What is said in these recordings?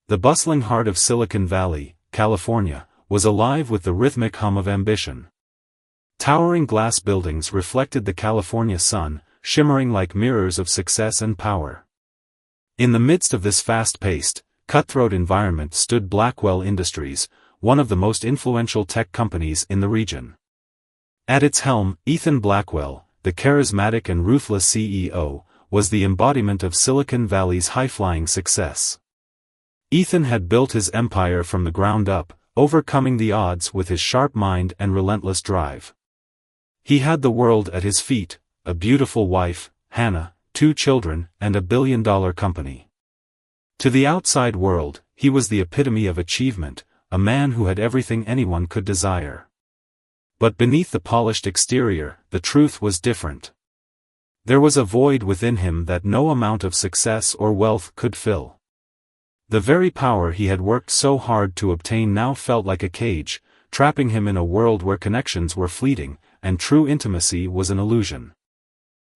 The bustling heart of Silicon Valley, California, was alive with the rhythmic hum of ambition. Towering glass buildings reflected the California sun, shimmering like mirrors of success and power. In the midst of this fast-paced, cutthroat environment stood Blackwell Industries, one of the most influential tech companies in the region. At its helm, Ethan Blackwell, the charismatic and ruthless CEO, was the embodiment of Silicon Valley's high-flying success. Ethan had built his empire from the ground up, overcoming the odds with his sharp mind and relentless drive. He had the world at his feet, a beautiful wife, Hannah, 2 children, and a billion-dollar company. To the outside world, he was the epitome of achievement, a man who had everything anyone could desire. But beneath the polished exterior, the truth was different. There was a void within him that no amount of success or wealth could fill. The very power he had worked so hard to obtain now felt like a cage, trapping him in a world where connections were fleeting, and true intimacy was an illusion.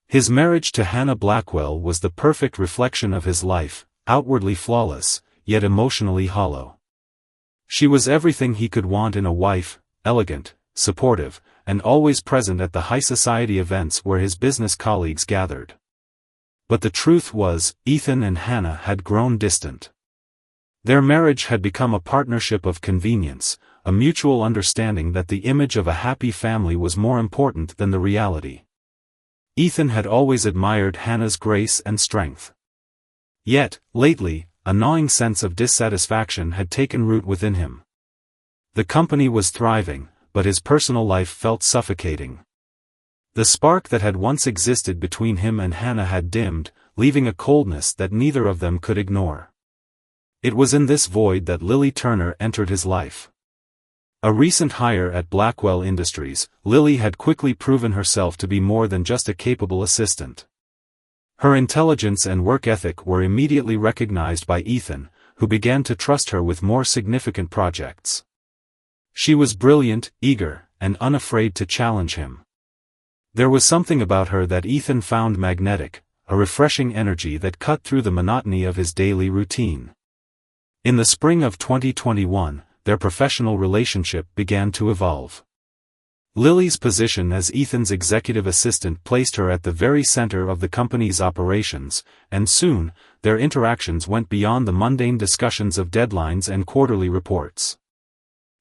His marriage to Hannah Blackwell was the perfect reflection of his life, outwardly flawless, yet emotionally hollow. She was everything he could want in a wife, elegant, supportive, and always present at the high society events where his business colleagues gathered. But the truth was, Ethan and Hannah had grown distant. Their marriage had become a partnership of convenience, a mutual understanding that the image of a happy family was more important than the reality. Ethan had always admired Hannah's grace and strength. Yet, lately, a gnawing sense of dissatisfaction had taken root within him. The company was thriving, but his personal life felt suffocating. The spark that had once existed between him and Hannah had dimmed, leaving a coldness that neither of them could ignore. It was in this void that Lily Turner entered his life. A recent hire at Blackwell Industries, Lily had quickly proven herself to be more than just a capable assistant. Her intelligence and work ethic were immediately recognized by Ethan, who began to trust her with more significant projects. She was brilliant, eager, and unafraid to challenge him. There was something about her that Ethan found magnetic, a refreshing energy that cut through the monotony of his daily routine. In the spring of 2021, their professional relationship began to evolve. Lily's position as Ethan's executive assistant placed her at the very center of the company's operations, and soon, their interactions went beyond the mundane discussions of deadlines and quarterly reports.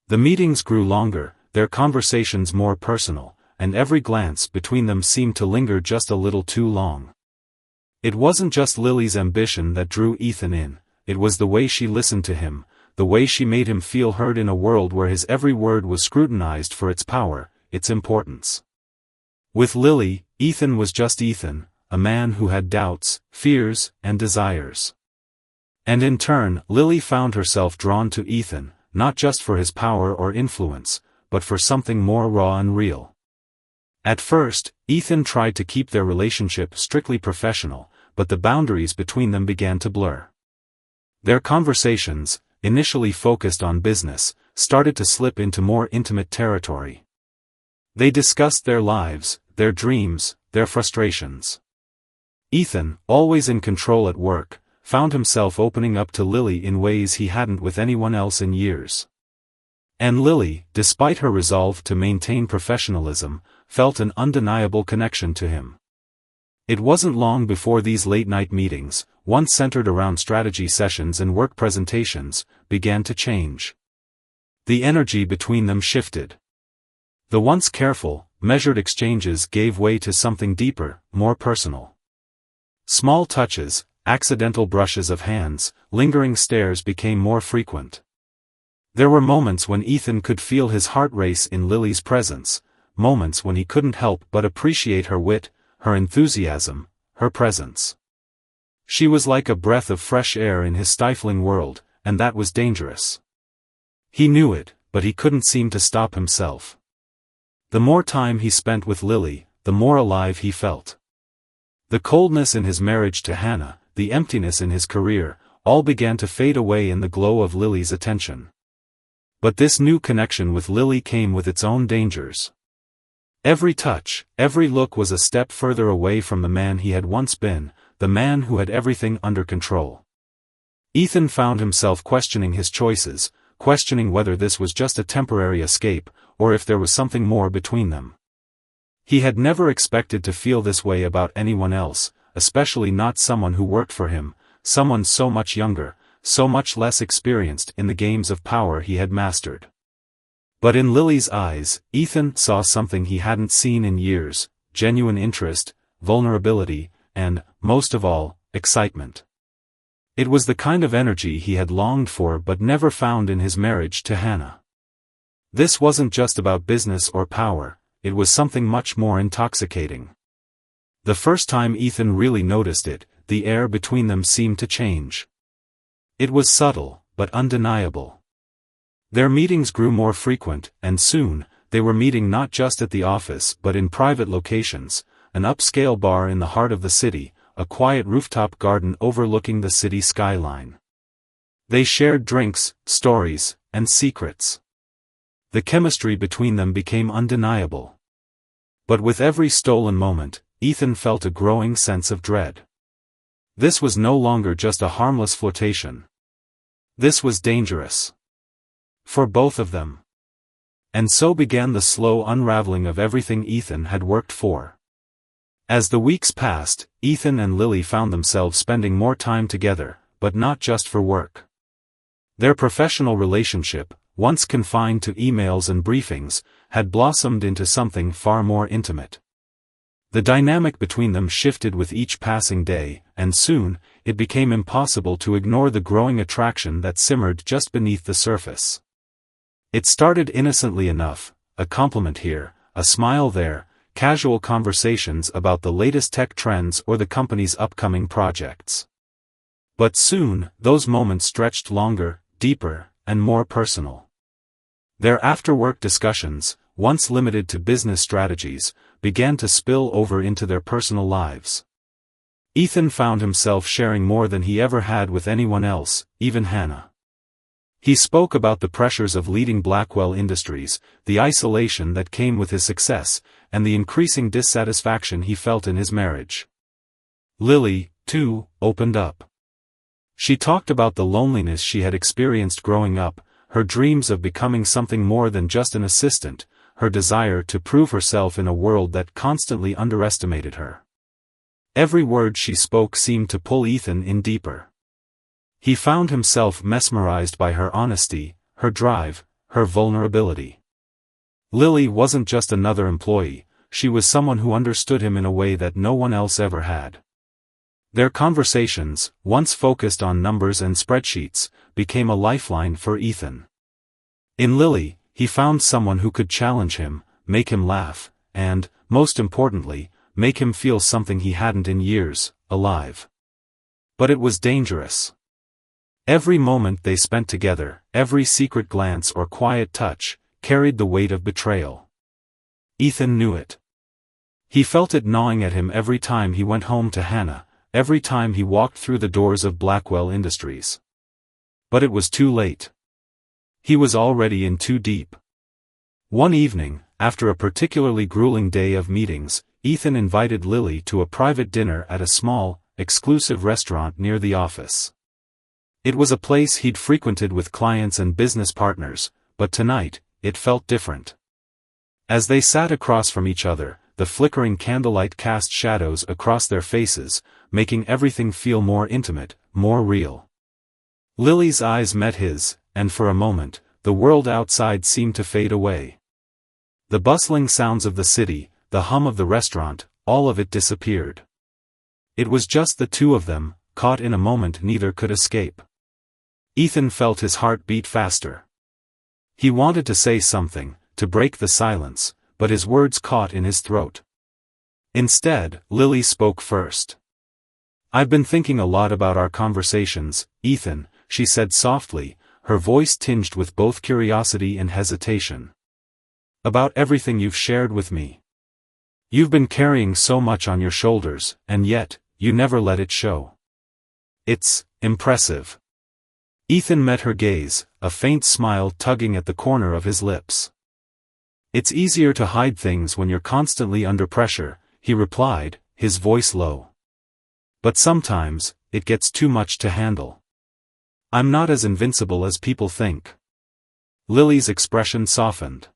The meetings grew longer, their conversations more personal, and every glance between them seemed to linger just a little too long. It wasn't just Lily's ambition that drew Ethan in, it was the way she listened to him, the way she made him feel heard in a world where his every word was scrutinized for its power, its importance. With Lily, Ethan was just Ethan, a man who had doubts, fears, and desires. And in turn, Lily found herself drawn to Ethan, not just for his power or influence, but for something more raw and real. At first, Ethan tried to keep their relationship strictly professional, but the boundaries between them began to blur. Their conversations, initially focused on business, started to slip into more intimate territory. They discussed their lives, their dreams, their frustrations. Ethan, always in control at work, found himself opening up to Lily in ways he hadn't with anyone else in years. And Lily, despite her resolve to maintain professionalism, felt an undeniable connection to him. It wasn't long before these late-night meetings, once centered around strategy sessions and work presentations, began to change. The energy between them shifted. The once careful, measured exchanges gave way to something deeper, more personal. Small touches, accidental brushes of hands, lingering stares became more frequent. There were moments when Ethan could feel his heart race in Lily's presence, moments when he couldn't help but appreciate her wit, her enthusiasm, her presence. She was like a breath of fresh air in his stifling world, and that was dangerous. He knew it, but he couldn't seem to stop himself. The more time he spent with Lily, the more alive he felt. The coldness in his marriage to Hannah, the emptiness in his career, all began to fade away in the glow of Lily's attention. But this new connection with Lily came with its own dangers. Every touch, every look was a step further away from the man he had once been, the man who had everything under control. Ethan found himself questioning his choices, questioning whether this was just a temporary escape, or if there was something more between them. He had never expected to feel this way about anyone else, especially not someone who worked for him, someone so much younger, so much less experienced in the games of power he had mastered. But in Lily's eyes, Ethan saw something he hadn't seen in years: genuine interest, vulnerability, and, most of all, excitement. It was the kind of energy he had longed for but never found in his marriage to Hannah. This wasn't just about business or power, it was something much more intoxicating. The first time Ethan really noticed it, the air between them seemed to change. It was subtle, but undeniable. Their meetings grew more frequent, and soon, they were meeting not just at the office but in private locations: an upscale bar in the heart of the city, a quiet rooftop garden overlooking the city skyline. They shared drinks, stories, and secrets. The chemistry between them became undeniable. But with every stolen moment, Ethan felt a growing sense of dread. This was no longer just a harmless flirtation. This was dangerous. For both of them. And so began the slow unraveling of everything Ethan had worked for. As the weeks passed, Ethan and Lily found themselves spending more time together, but not just for work. Their professional relationship, once confined to emails and briefings, had blossomed into something far more intimate. The dynamic between them shifted with each passing day, and soon, it became impossible to ignore the growing attraction that simmered just beneath the surface. It started innocently enough: a compliment here, a smile there, casual conversations about the latest tech trends or the company's upcoming projects. But soon, those moments stretched longer, deeper, and more personal. Their after-work discussions, once limited to business strategies, began to spill over into their personal lives. Ethan found himself sharing more than he ever had with anyone else, even Hannah. He spoke about the pressures of leading Blackwell Industries, the isolation that came with his success, and the increasing dissatisfaction he felt in his marriage. Lily, too, opened up. She talked about the loneliness she had experienced growing up, her dreams of becoming something more than just an assistant, her desire to prove herself in a world that constantly underestimated her. Every word she spoke seemed to pull Ethan in deeper. He found himself mesmerized by her honesty, her drive, her vulnerability. Lily wasn't just another employee, she was someone who understood him in a way that no one else ever had. Their conversations, once focused on numbers and spreadsheets, became a lifeline for Ethan. In Lily, he found someone who could challenge him, make him laugh, and, most importantly, make him feel something he hadn't in years: alive. But it was dangerous. Every moment they spent together, every secret glance or quiet touch, carried the weight of betrayal. Ethan knew it. He felt it gnawing at him every time he went home to Hannah, every time he walked through the doors of Blackwell Industries. But it was too late. He was already in too deep. One evening, after a particularly grueling day of meetings, Ethan invited Lily to a private dinner at a small, exclusive restaurant near the office. It was a place he'd frequented with clients and business partners, but tonight, it felt different. As they sat across from each other, the flickering candlelight cast shadows across their faces, making everything feel more intimate, more real. Lily's eyes met his, and for a moment, the world outside seemed to fade away. The bustling sounds of the city, the hum of the restaurant, all of it disappeared. It was just the two of them, caught in a moment neither could escape. Ethan felt his heart beat faster. He wanted to say something, to break the silence, but his words caught in his throat. Instead, Lily spoke first. "I've been thinking a lot about our conversations, Ethan," she said softly, her voice tinged with both curiosity and hesitation. "About everything you've shared with me. You've been carrying so much on your shoulders, and yet, you never let it show. It's impressive." Ethan met her gaze, a faint smile tugging at the corner of his lips. "It's easier to hide things when you're constantly under pressure," he replied, his voice low. "But sometimes, it gets too much to handle." I'm not as invincible as people think. Lily's expression softened.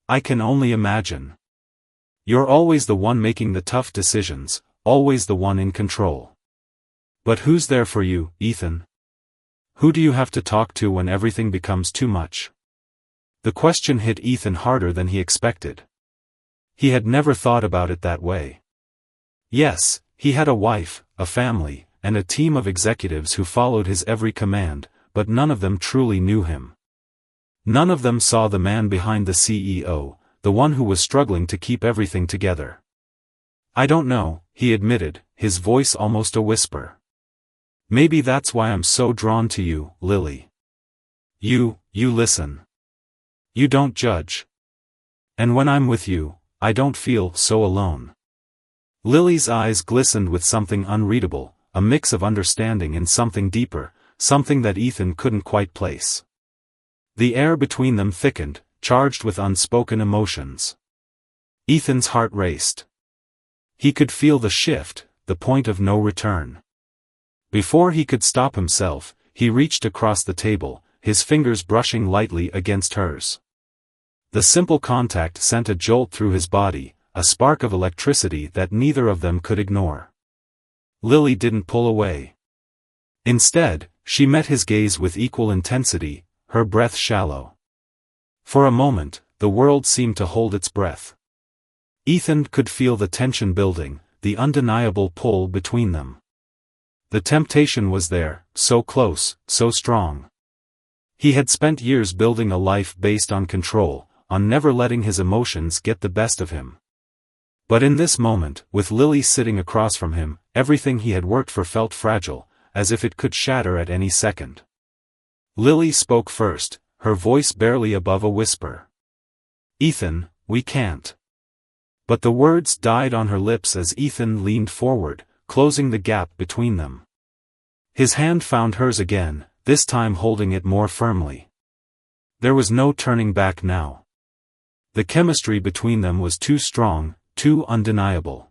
I can only imagine. You're always the one making the tough decisions, always the one in control. But who's there for you, Ethan? Who do you have to talk to when everything becomes too much? The question hit Ethan harder than he expected. He had never thought about it that way. Yes, he had a wife, a family, and a team of executives who followed his every command, but none of them truly knew him. None of them saw the man behind the CEO, the one who was struggling to keep everything together. I don't know, he admitted, his voice almost a whisper. Maybe that's why I'm so drawn to you, Lily. You listen. You don't judge. And when I'm with you, I don't feel so alone. Lily's eyes glistened with something unreadable, a mix of understanding and something deeper, something that Ethan couldn't quite place. The air between them thickened, charged with unspoken emotions. Ethan's heart raced. He could feel the shift, the point of no return. Before he could stop himself, he reached across the table, his fingers brushing lightly against hers. The simple contact sent a jolt through his body, a spark of electricity that neither of them could ignore. Lily didn't pull away. Instead, she met his gaze with equal intensity, her breath shallow. For a moment, the world seemed to hold its breath. Ethan could feel the tension building, the undeniable pull between them. The temptation was there, so close, so strong. He had spent years building a life based on control, on never letting his emotions get the best of him. But in this moment, with Lily sitting across from him, everything he had worked for felt fragile, as if it could shatter at any second. Lily spoke first, her voice barely above a whisper. Ethan, we can't. But the words died on her lips as Ethan leaned forward, closing the gap between them. His hand found hers again, this time holding it more firmly. There was no turning back now. The chemistry between them was too strong, too undeniable.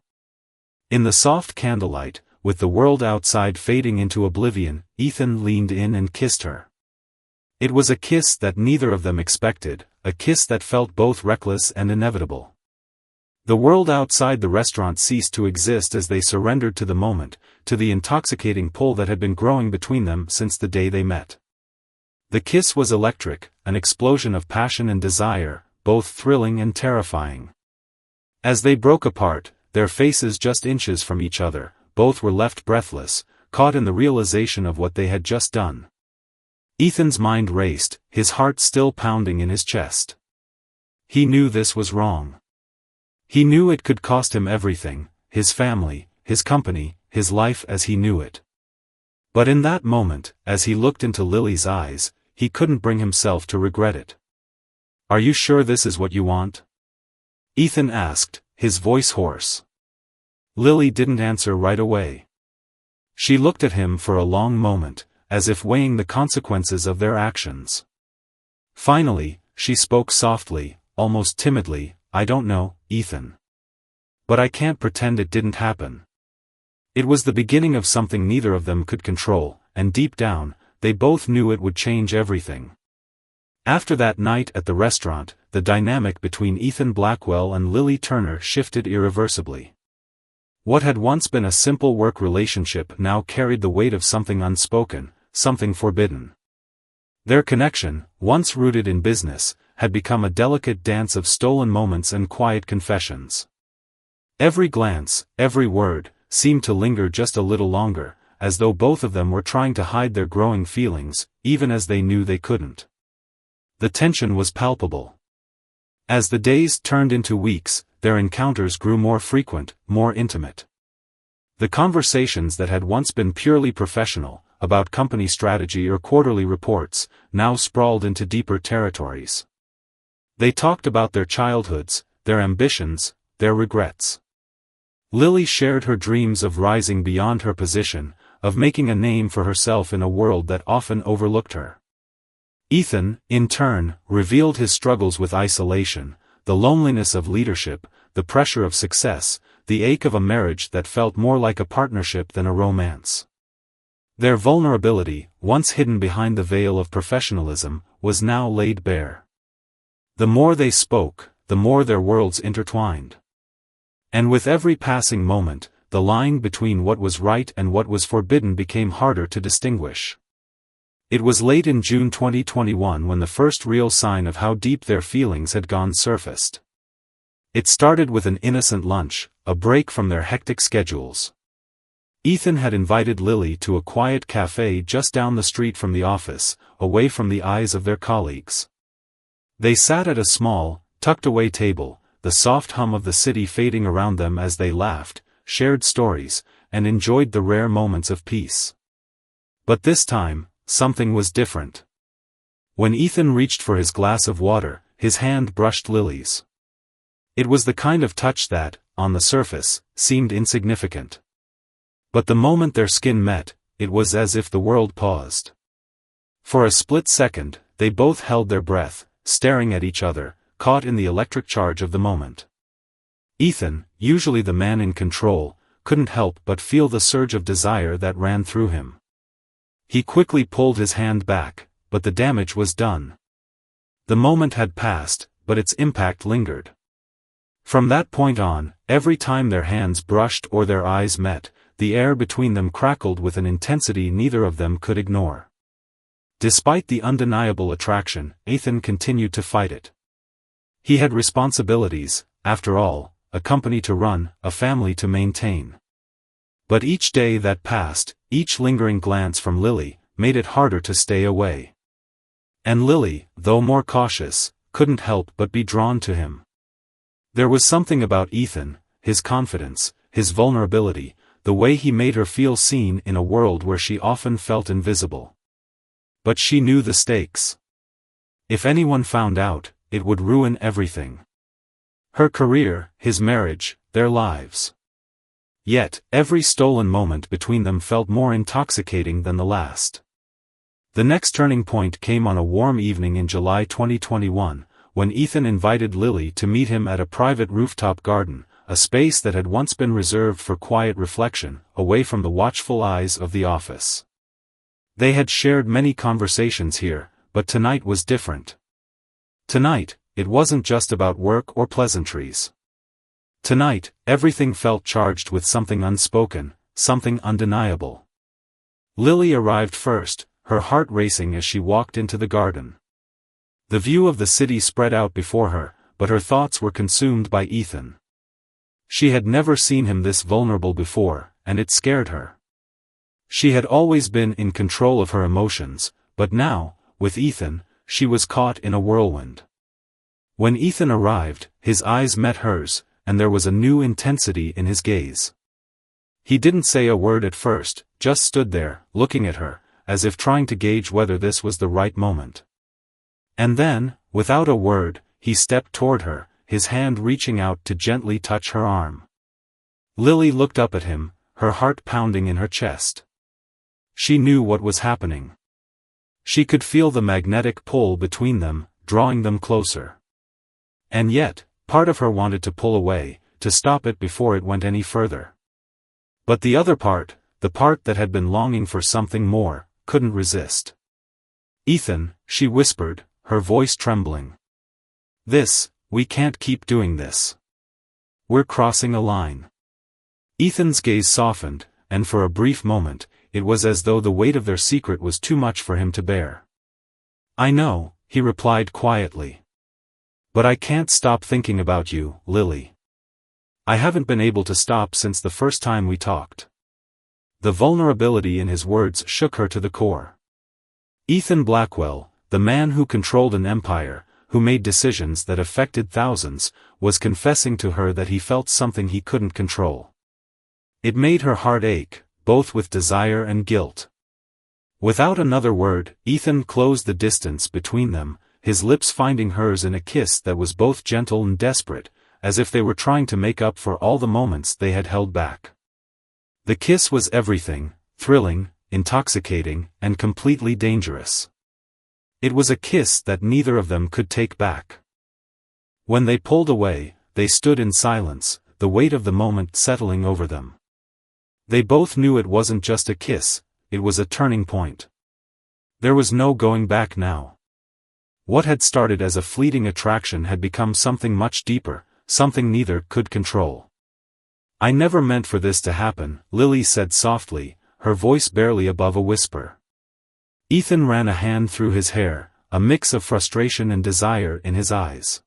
In the soft candlelight, with the world outside fading into oblivion, Ethan leaned in and kissed her. It was a kiss that neither of them expected, a kiss that felt both reckless and inevitable. The world outside the restaurant ceased to exist as they surrendered to the moment, to the intoxicating pull that had been growing between them since the day they met. The kiss was electric, an explosion of passion and desire, both thrilling and terrifying. As they broke apart, their faces just inches from each other, both were left breathless, caught in the realization of what they had just done. Ethan's mind raced, his heart still pounding in his chest. He knew this was wrong. He knew it could cost him everything, his family, his company, his life as he knew it. But in that moment, as he looked into Lily's eyes, he couldn't bring himself to regret it. Are you sure this is what you want? Ethan asked, his voice hoarse. Lily didn't answer right away. She looked at him for a long moment, as if weighing the consequences of their actions. Finally, she spoke softly, almost timidly, I don't know, Ethan. But I can't pretend it didn't happen. It was the beginning of something neither of them could control, and deep down, they both knew it would change everything. After that night at the restaurant, the dynamic between Ethan Blackwell and Lily Turner shifted irreversibly. What had once been a simple work relationship now carried the weight of something unspoken, something forbidden. Their connection, once rooted in business, had become a delicate dance of stolen moments and quiet confessions. Every glance, every word, seemed to linger just a little longer, as though both of them were trying to hide their growing feelings, even as they knew they couldn't. The tension was palpable. As the days turned into weeks, their encounters grew more frequent, more intimate. The conversations that had once been purely professional, about company strategy or quarterly reports, now sprawled into deeper territories. They talked about their childhoods, their ambitions, their regrets. Lily shared her dreams of rising beyond her position, of making a name for herself in a world that often overlooked her. Ethan, in turn, revealed his struggles with isolation, the loneliness of leadership, the pressure of success, the ache of a marriage that felt more like a partnership than a romance. Their vulnerability, once hidden behind the veil of professionalism, was now laid bare. The more they spoke, the more their worlds intertwined. And with every passing moment, the line between what was right and what was forbidden became harder to distinguish. It was late in June 2021 when the first real sign of how deep their feelings had gone surfaced. It started with an innocent lunch, a break from their hectic schedules. Ethan had invited Lily to a quiet cafe just down the street from the office, away from the eyes of their colleagues. They sat at a small, tucked-away table, the soft hum of the city fading around them as they laughed, shared stories, and enjoyed the rare moments of peace. But this time, something was different. When Ethan reached for his glass of water, his hand brushed Lily's. It was the kind of touch that, on the surface, seemed insignificant. But the moment their skin met, it was as if the world paused. For a split second, they both held their breath, staring at each other, caught in the electric charge of the moment. Ethan, usually the man in control, couldn't help but feel the surge of desire that ran through him. He quickly pulled his hand back, but the damage was done. The moment had passed, but its impact lingered. From that point on, every time their hands brushed or their eyes met, the air between them crackled with an intensity neither of them could ignore. Despite the undeniable attraction, Ethan continued to fight it. He had responsibilities, after all, a company to run, a family to maintain. But each day that passed, each lingering glance from Lily, made it harder to stay away. And Lily, though more cautious, couldn't help but be drawn to him. There was something about Ethan, his confidence, his vulnerability, the way he made her feel seen in a world where she often felt invisible. But she knew the stakes. If anyone found out, it would ruin everything. Her career, his marriage, their lives. Yet, every stolen moment between them felt more intoxicating than the last. The next turning point came on a warm evening in July 2021, when Ethan invited Lily to meet him at a private rooftop garden, a space that had once been reserved for quiet reflection, away from the watchful eyes of the office. They had shared many conversations here, but tonight was different. Tonight, it wasn't just about work or pleasantries. Tonight, everything felt charged with something unspoken, something undeniable. Lily arrived first, her heart racing as she walked into the garden. The view of the city spread out before her, but her thoughts were consumed by Ethan. She had never seen him this vulnerable before, and it scared her. She had always been in control of her emotions, but now, with Ethan, she was caught in a whirlwind. When Ethan arrived, his eyes met hers, and there was a new intensity in his gaze. He didn't say a word at first, just stood there, looking at her, as if trying to gauge whether this was the right moment. And then, without a word, he stepped toward her, his hand reaching out to gently touch her arm. Lily looked up at him, her heart pounding in her chest. She knew what was happening. She could feel the magnetic pull between them, drawing them closer. And yet, part of her wanted to pull away, to stop it before it went any further. But the other part, the part that had been longing for something more, couldn't resist. "Ethan," she whispered, her voice trembling. We can't keep doing this. We're crossing a line." Ethan's gaze softened, and for a brief moment, it was as though the weight of their secret was too much for him to bear. "I know," he replied quietly. "But I can't stop thinking about you, Lily. I haven't been able to stop since the first time we talked." The vulnerability in his words shook her to the core. Ethan Blackwell, the man who controlled an empire, who made decisions that affected thousands, was confessing to her that he felt something he couldn't control. It made her heart ache, both with desire and guilt. Without another word, Ethan closed the distance between them, his lips finding hers in a kiss that was both gentle and desperate, as if they were trying to make up for all the moments they had held back. The kiss was everything, thrilling, intoxicating, and completely dangerous. It was a kiss that neither of them could take back. When they pulled away, they stood in silence, the weight of the moment settling over them. They both knew it wasn't just a kiss, it was a turning point. There was no going back now. What had started as a fleeting attraction had become something much deeper, something neither could control. "I never meant for this to happen," Lily said softly, her voice barely above a whisper. Ethan ran a hand through his hair, a mix of frustration and desire in his eyes.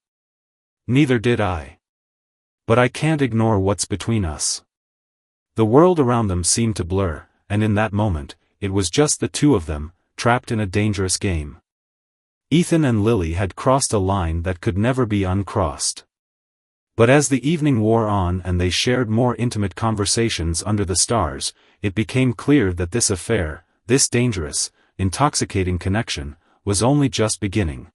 "Neither did I. But I can't ignore what's between us." The world around them seemed to blur, and in that moment, it was just the two of them, trapped in a dangerous game. Ethan and Lily had crossed a line that could never be uncrossed. But as the evening wore on and they shared more intimate conversations under the stars, it became clear that this affair, this dangerous, intoxicating connection, was only just beginning.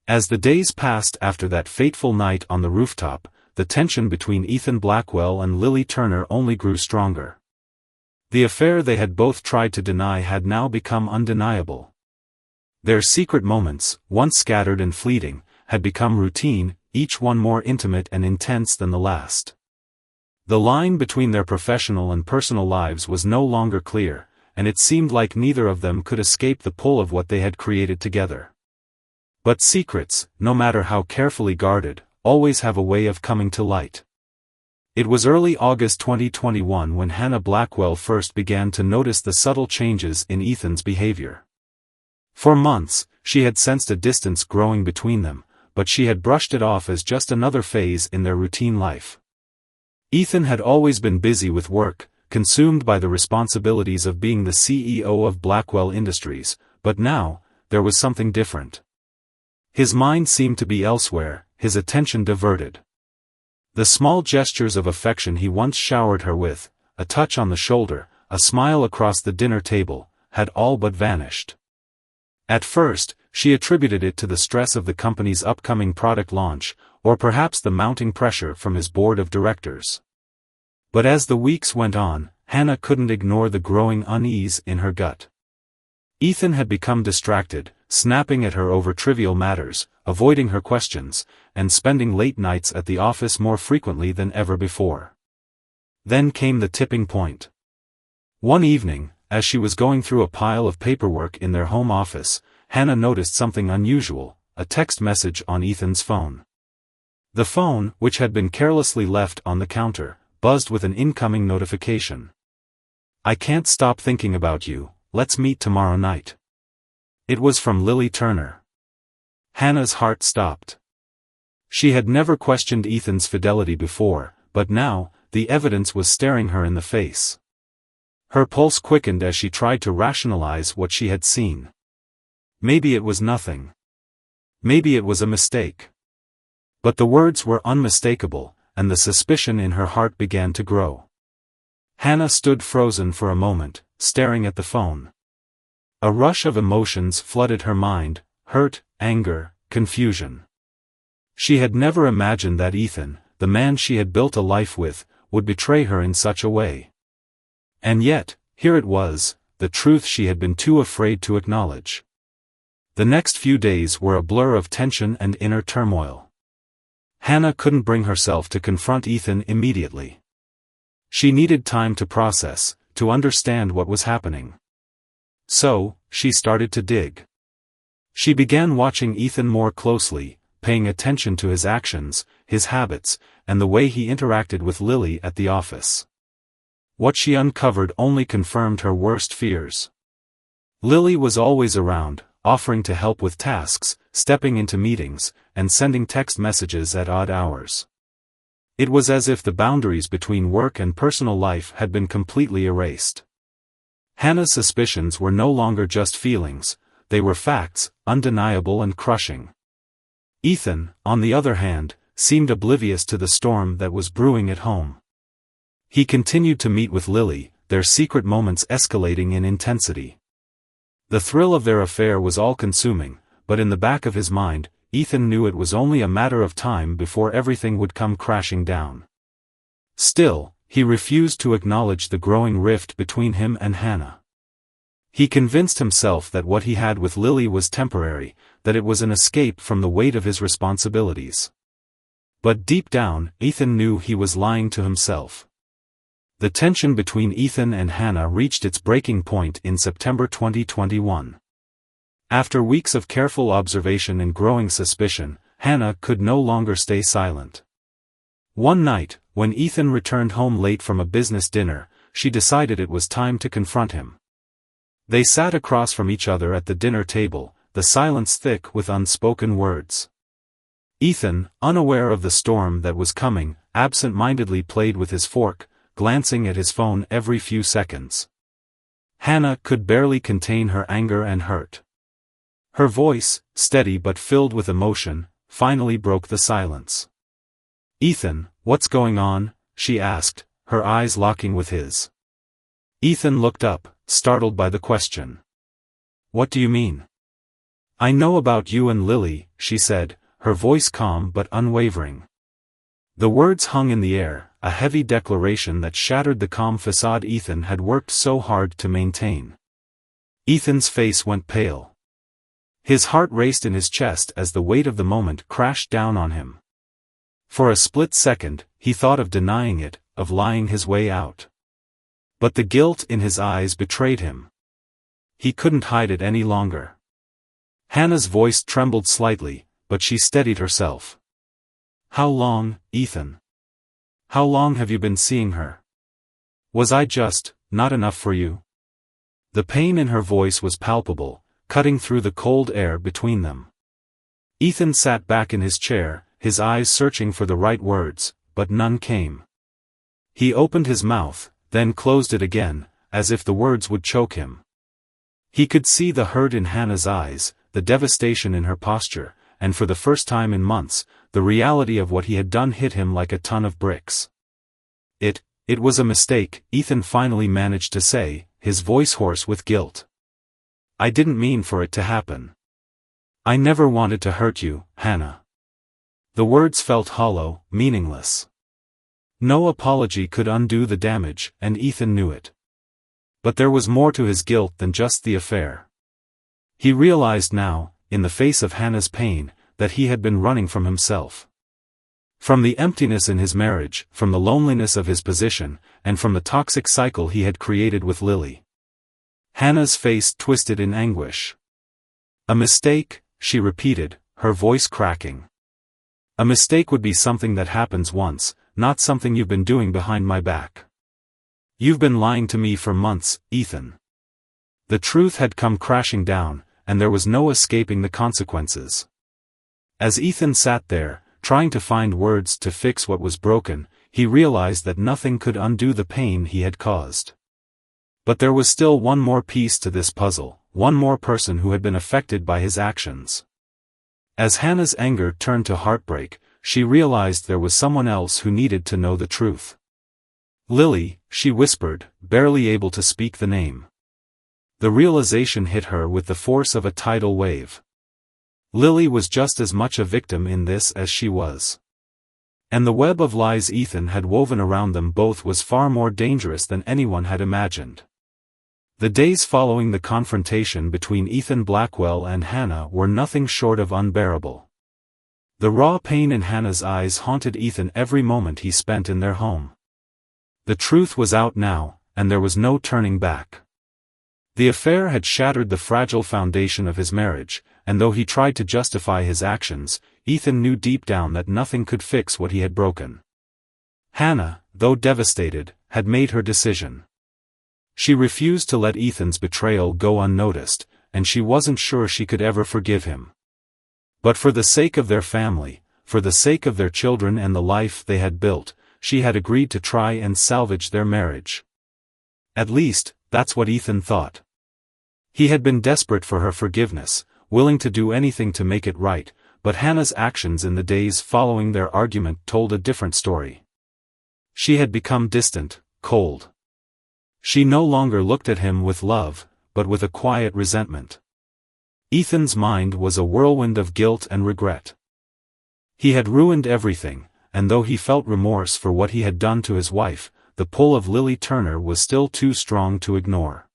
As the days passed after that fateful night on the rooftop, the tension between Ethan Blackwell and Lily Turner only grew stronger. The affair they had both tried to deny had now become undeniable. Their secret moments, once scattered and fleeting, had become routine, each one more intimate and intense than the last. The line between their professional and personal lives was no longer clear, and it seemed like neither of them could escape the pull of what they had created together. But secrets, no matter how carefully guarded, always have a way of coming to light. It was early August 2021 when Hannah Blackwell first began to notice the subtle changes in Ethan's behavior. For months, she had sensed a distance growing between them, but she had brushed it off as just another phase in their routine life. Ethan had always been busy with work, consumed by the responsibilities of being the CEO of Blackwell Industries, but now, there was something different. His mind seemed to be elsewhere, his attention diverted. The small gestures of affection he once showered her with, a touch on the shoulder, a smile across the dinner table, had all but vanished. At first, she attributed it to the stress of the company's upcoming product launch, or perhaps the mounting pressure from his board of directors. But as the weeks went on, Hannah couldn't ignore the growing unease in her gut. Ethan had become distracted, snapping at her over trivial matters, avoiding her questions, and spending late nights at the office more frequently than ever before. Then came the tipping point. One evening, as she was going through a pile of paperwork in their home office, Hannah noticed something unusual, a text message on Ethan's phone. The phone, which had been carelessly left on the counter, buzzed with an incoming notification. "I can't stop thinking about you, let's meet tomorrow night." It was from Lily Turner. Hannah's heart stopped. She had never questioned Ethan's fidelity before, but now, the evidence was staring her in the face. Her pulse quickened as she tried to rationalize what she had seen. Maybe it was nothing. Maybe it was a mistake. But the words were unmistakable, and the suspicion in her heart began to grow. Hannah stood frozen for a moment, staring at the phone. A rush of emotions flooded her mind, hurt, anger, confusion. She had never imagined that Ethan, the man she had built a life with, would betray her in such a way. And yet, here it was, the truth she had been too afraid to acknowledge. The next few days were a blur of tension and inner turmoil. Hannah couldn't bring herself to confront Ethan immediately. She needed time to process, to understand what was happening. So, she started to dig. She began watching Ethan more closely, paying attention to his actions, his habits, and the way he interacted with Lily at the office. What she uncovered only confirmed her worst fears. Lily was always around, offering to help with tasks, stepping into meetings, and sending text messages at odd hours. It was as if the boundaries between work and personal life had been completely erased. Hannah's suspicions were no longer just feelings, they were facts, undeniable and crushing. Ethan, on the other hand, seemed oblivious to the storm that was brewing at home. He continued to meet with Lily, their secret moments escalating in intensity. The thrill of their affair was all-consuming, but in the back of his mind, Ethan knew it was only a matter of time before everything would come crashing down. Still, he refused to acknowledge the growing rift between him and Hannah. He convinced himself that what he had with Lily was temporary, that it was an escape from the weight of his responsibilities. But deep down, Ethan knew he was lying to himself. The tension between Ethan and Hannah reached its breaking point in September 2021. After weeks of careful observation and growing suspicion, Hannah could no longer stay silent. One night, when Ethan returned home late from a business dinner, she decided it was time to confront him. They sat across from each other at the dinner table, the silence thick with unspoken words. Ethan, unaware of the storm that was coming, absent-mindedly played with his fork, glancing at his phone every few seconds. Hannah could barely contain her anger and hurt. Her voice, steady but filled with emotion, finally broke the silence. "Ethan, what's going on?" she asked, her eyes locking with his. Ethan looked up, startled by the question. "What do you mean?" "I know about you and Lily," she said, her voice calm but unwavering. The words hung in the air, a heavy declaration that shattered the calm facade Ethan had worked so hard to maintain. Ethan's face went pale. His heart raced in his chest as the weight of the moment crashed down on him. For a split second, he thought of denying it, of lying his way out. But the guilt in his eyes betrayed him. He couldn't hide it any longer. Hannah's voice trembled slightly, but she steadied herself. "How long, Ethan? How long have you been seeing her? Was I just not enough for you?" The pain in her voice was palpable, cutting through the cold air between them. Ethan sat back in his chair, his eyes searching for the right words, but none came. He opened his mouth, then closed it again, as if the words would choke him. He could see the hurt in Hannah's eyes, the devastation in her posture, and for the first time in months, the reality of what he had done hit him like a ton of bricks. It was a mistake," Ethan finally managed to say, his voice hoarse with guilt. "I didn't mean for it to happen. I never wanted to hurt you, Hannah." The words felt hollow, meaningless. No apology could undo the damage, and Ethan knew it. But there was more to his guilt than just the affair. He realized now, in the face of Hannah's pain, that he had been running from himself. From the emptiness in his marriage, from the loneliness of his position, and from the toxic cycle he had created with Lily. Hannah's face twisted in anguish. "A mistake," she repeated, her voice cracking. "A mistake would be something that happens once, not something you've been doing behind my back. You've been lying to me for months, Ethan." The truth had come crashing down, and there was no escaping the consequences. As Ethan sat there, trying to find words to fix what was broken, he realized that nothing could undo the pain he had caused. But there was still one more piece to this puzzle, one more person who had been affected by his actions. As Hannah's anger turned to heartbreak, she realized there was someone else who needed to know the truth. "Lily," she whispered, barely able to speak the name. The realization hit her with the force of a tidal wave. Lily was just as much a victim in this as she was. And the web of lies Ethan had woven around them both was far more dangerous than anyone had imagined. The days following the confrontation between Ethan Blackwell and Hannah were nothing short of unbearable. The raw pain in Hannah's eyes haunted Ethan every moment he spent in their home. The truth was out now, and there was no turning back. The affair had shattered the fragile foundation of his marriage, and though he tried to justify his actions, Ethan knew deep down that nothing could fix what he had broken. Hannah, though devastated, had made her decision. She refused to let Ethan's betrayal go unnoticed, and she wasn't sure she could ever forgive him. But for the sake of their family, for the sake of their children and the life they had built, she had agreed to try and salvage their marriage. At least, that's what Ethan thought. He had been desperate for her forgiveness, willing to do anything to make it right, but Hannah's actions in the days following their argument told a different story. She had become distant, cold. She no longer looked at him with love, but with a quiet resentment. Ethan's mind was a whirlwind of guilt and regret. He had ruined everything, and though he felt remorse for what he had done to his wife, the pull of Lily Turner was still too strong to ignore.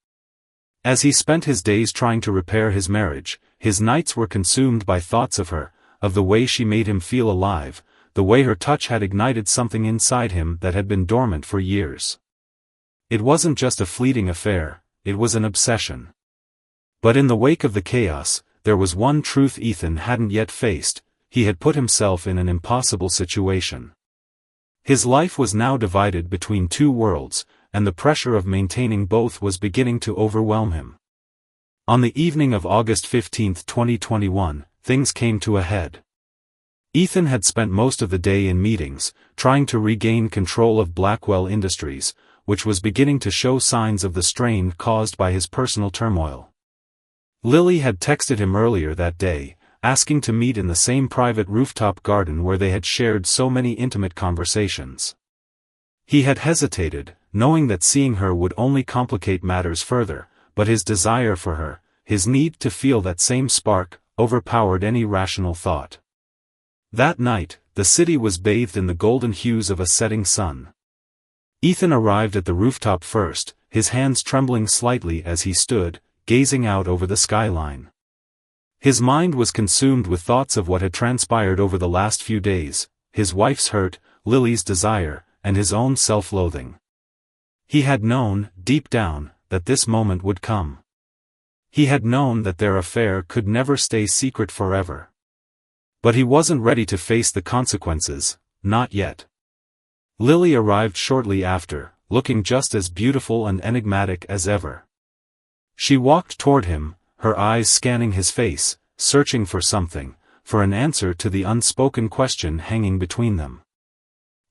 As he spent his days trying to repair his marriage, his nights were consumed by thoughts of her, of the way she made him feel alive, the way her touch had ignited something inside him that had been dormant for years. It wasn't just a fleeting affair, it was an obsession. But in the wake of the chaos, there was one truth Ethan hadn't yet faced: he had put himself in an impossible situation. His life was now divided between two worlds, and the pressure of maintaining both was beginning to overwhelm him. On the evening of August 15, 2021, things came to a head. Ethan had spent most of the day in meetings, trying to regain control of Blackwell Industries, which was beginning to show signs of the strain caused by his personal turmoil. Lily had texted him earlier that day, asking to meet in the same private rooftop garden where they had shared so many intimate conversations. He had hesitated, knowing that seeing her would only complicate matters further, but his desire for her, his need to feel that same spark, overpowered any rational thought. That night, the city was bathed in the golden hues of a setting sun. Ethan arrived at the rooftop first, his hands trembling slightly as he stood, gazing out over the skyline. His mind was consumed with thoughts of what had transpired over the last few days: his wife's hurt, Lily's desire, and his own self-loathing. He had known, deep down, that this moment would come. He had known that their affair could never stay secret forever. But he wasn't ready to face the consequences, not yet. Lily arrived shortly after, looking just as beautiful and enigmatic as ever. She walked toward him, her eyes scanning his face, searching for something, for an answer to the unspoken question hanging between them.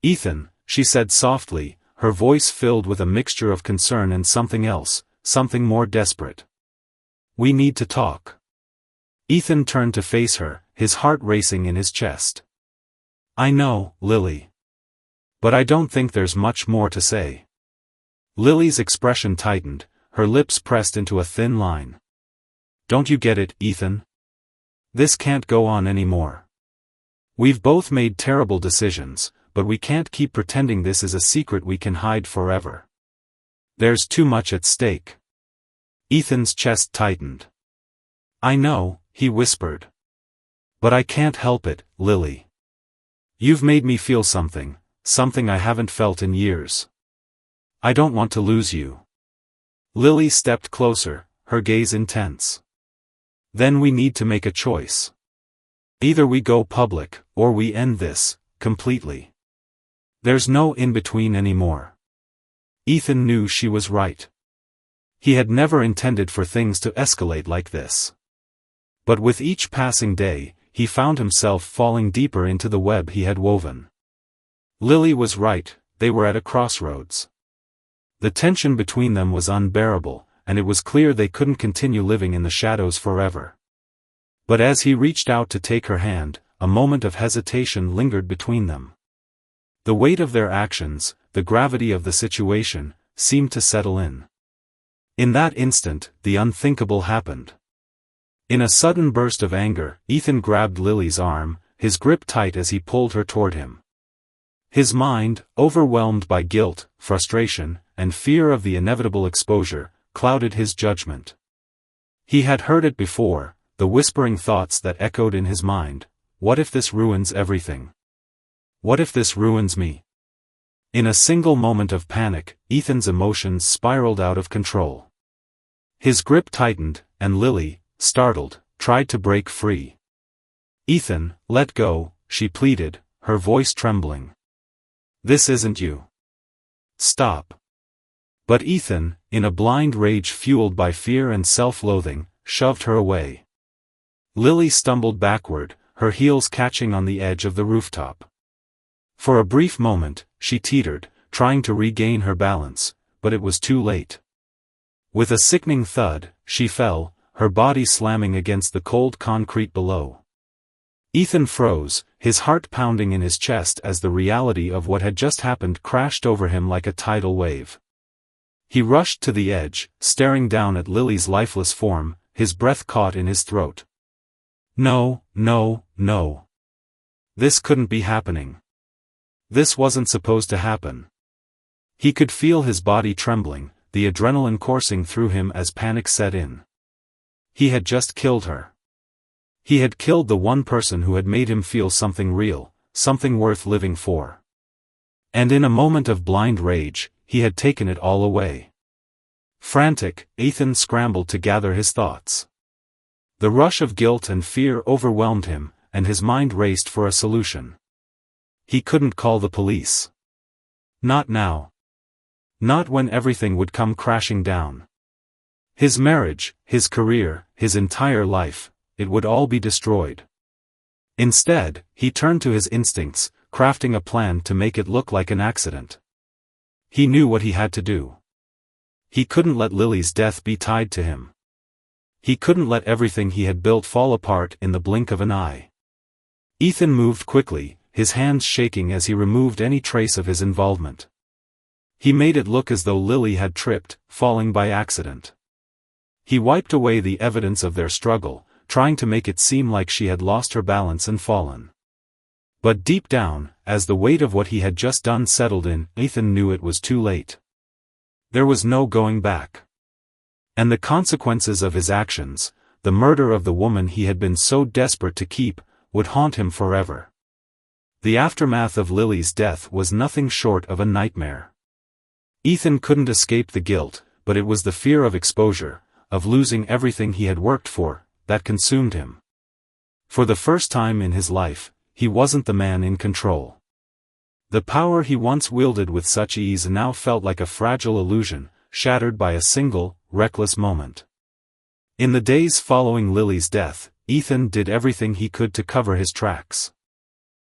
"Ethan," she said softly, her voice filled with a mixture of concern and something else, something more desperate. "We need to talk." Ethan turned to face her, his heart racing in his chest. "I know, Lily. But I don't think there's much more to say." Lily's expression tightened, her lips pressed into a thin line. "Don't you get it, Ethan? This can't go on anymore. We've both made terrible decisions, but we can't keep pretending this is a secret we can hide forever. There's too much at stake." Ethan's chest tightened. "I know," he whispered. "But I can't help it, Lily. You've made me feel something I haven't felt in years. I don't want to lose you." Lily stepped closer, her gaze intense. "Then we need to make a choice. Either we go public, or we end this, completely. There's no in-between anymore." Ethan knew she was right. He had never intended for things to escalate like this. But with each passing day, he found himself falling deeper into the web he had woven. Lily was right, they were at a crossroads. The tension between them was unbearable, and it was clear they couldn't continue living in the shadows forever. But as he reached out to take her hand, a moment of hesitation lingered between them. The weight of their actions, the gravity of the situation, seemed to settle in. In that instant, the unthinkable happened. In a sudden burst of anger, Ethan grabbed Lily's arm, his grip tight as he pulled her toward him. His mind, overwhelmed by guilt, frustration, and fear of the inevitable exposure, clouded his judgment. He had heard it before, the whispering thoughts that echoed in his mind: what if this ruins everything? What if this ruins me? In a single moment of panic, Ethan's emotions spiraled out of control. His grip tightened, and Lily, startled, tried to break free. "Ethan, let go," she pleaded, her voice trembling. "This isn't you. Stop." But Ethan, in a blind rage fueled by fear and self-loathing, shoved her away. Lily stumbled backward, her heels catching on the edge of the rooftop. For a brief moment, she teetered, trying to regain her balance, but it was too late. With a sickening thud, she fell, her body slamming against the cold concrete below. Ethan froze, his heart pounding in his chest as the reality of what had just happened crashed over him like a tidal wave. He rushed to the edge, staring down at Lily's lifeless form, his breath caught in his throat. No, no, no. This couldn't be happening. This wasn't supposed to happen. He could feel his body trembling, the adrenaline coursing through him as panic set in. He had just killed her. He had killed the one person who had made him feel something real, something worth living for. And in a moment of blind rage, he had taken it all away. Frantic, Ethan scrambled to gather his thoughts. The rush of guilt and fear overwhelmed him, and his mind raced for a solution. He couldn't call the police. Not now. Not when everything would come crashing down. His marriage, his career, his entire life, it would all be destroyed. Instead, he turned to his instincts, crafting a plan to make it look like an accident. He knew what he had to do. He couldn't let Lily's death be tied to him. He couldn't let everything he had built fall apart in the blink of an eye. Ethan moved quickly, his hands shaking as he removed any trace of his involvement. He made it look as though Lily had tripped, falling by accident. He wiped away the evidence of their struggle, trying to make it seem like she had lost her balance and fallen. But deep down, as the weight of what he had just done settled in, Ethan knew it was too late. There was no going back. And the consequences of his actions, the murder of the woman he had been so desperate to keep, would haunt him forever. The aftermath of Lily's death was nothing short of a nightmare. Ethan couldn't escape the guilt, but it was the fear of exposure, of losing everything he had worked for, that consumed him. For the first time in his life, he wasn't the man in control. The power he once wielded with such ease now felt like a fragile illusion, shattered by a single, reckless moment. In the days following Lily's death, Ethan did everything he could to cover his tracks.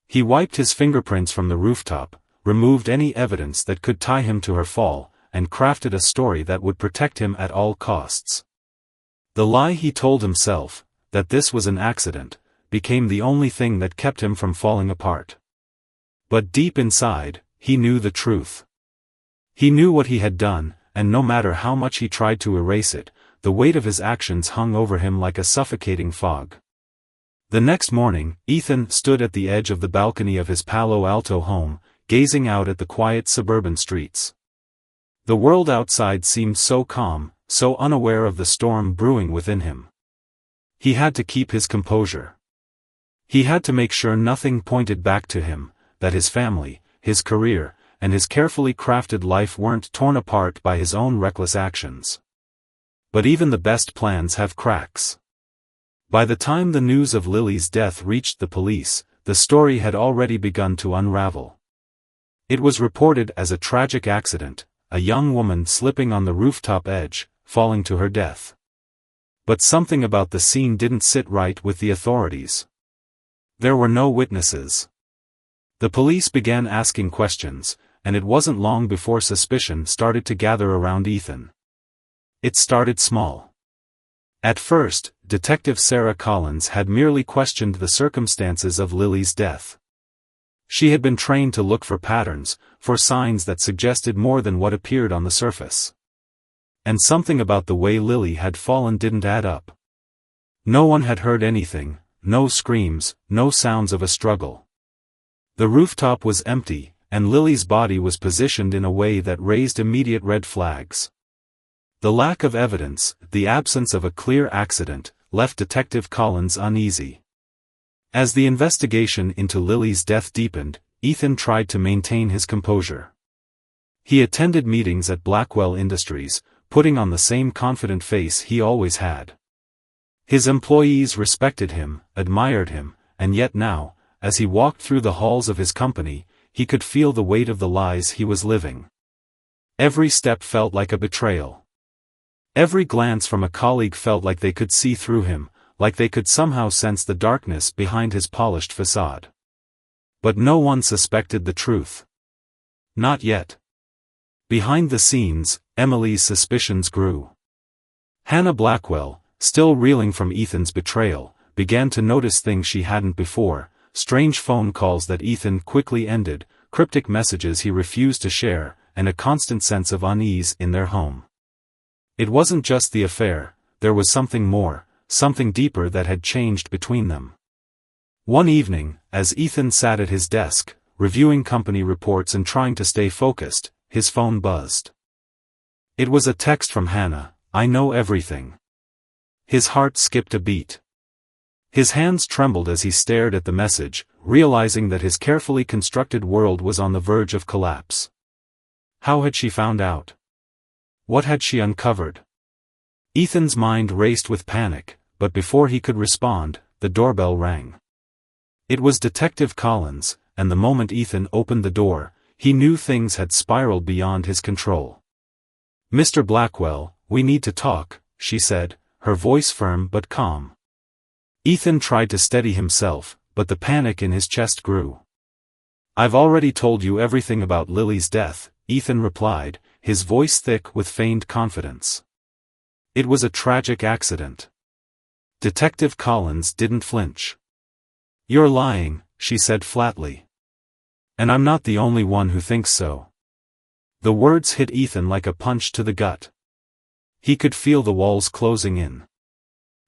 He wiped his fingerprints from the rooftop, removed any evidence that could tie him to her fall, and crafted a story that would protect him at all costs. The lie he told himself, that this was an accident, became the only thing that kept him from falling apart. But deep inside, he knew the truth. He knew what he had done, and no matter how much he tried to erase it, the weight of his actions hung over him like a suffocating fog. The next morning, Ethan stood at the edge of the balcony of his Palo Alto home, gazing out at the quiet suburban streets. The world outside seemed so calm, so unaware of the storm brewing within him. He had to keep his composure. He had to make sure nothing pointed back to him, that his family, his career, and his carefully crafted life weren't torn apart by his own reckless actions. But even the best plans have cracks. By the time the news of Lily's death reached the police, the story had already begun to unravel. It was reported as a tragic accident, a young woman slipping on the rooftop edge, falling to her death. But something about the scene didn't sit right with the authorities. There were no witnesses. The police began asking questions, and it wasn't long before suspicion started to gather around Ethan. It started small. At first, Detective Sarah Collins had merely questioned the circumstances of Lily's death. She had been trained to look for patterns, for signs that suggested more than what appeared on the surface. And something about the way Lily had fallen didn't add up. No one had heard anything, no screams, no sounds of a struggle. The rooftop was empty, and Lily's body was positioned in a way that raised immediate red flags. The lack of evidence, the absence of a clear accident, left Detective Collins uneasy. As the investigation into Lily's death deepened, Ethan tried to maintain his composure. He attended meetings at Blackwell Industries, putting on the same confident face he always had. His employees respected him, admired him, and yet now, as he walked through the halls of his company, he could feel the weight of the lies he was living. Every step felt like a betrayal. Every glance from a colleague felt like they could see through him, like they could somehow sense the darkness behind his polished facade. But no one suspected the truth. Not yet. Behind the scenes, Emily's suspicions grew. Hannah Blackwell, still reeling from Ethan's betrayal, began to notice things she hadn't before: strange phone calls that Ethan quickly ended, cryptic messages he refused to share, and a constant sense of unease in their home. It wasn't just the affair, there was something more, something deeper that had changed between them. One evening, as Ethan sat at his desk, reviewing company reports and trying to stay focused, his phone buzzed. It was a text from Hannah: "I know everything." His heart skipped a beat. His hands trembled as he stared at the message, realizing that his carefully constructed world was on the verge of collapse. How had she found out? What had she uncovered? Ethan's mind raced with panic, but before he could respond, the doorbell rang. It was Detective Collins, and the moment Ethan opened the door, he knew things had spiraled beyond his control. "Mr. Blackwell, we need to talk," she said, her voice firm but calm. Ethan tried to steady himself, but the panic in his chest grew. "I've already told you everything about Lily's death," Ethan replied, his voice thick with feigned confidence. "It was a tragic accident." Detective Collins didn't flinch. "You're lying," she said flatly. "And I'm not the only one who thinks so." The words hit Ethan like a punch to the gut. He could feel the walls closing in.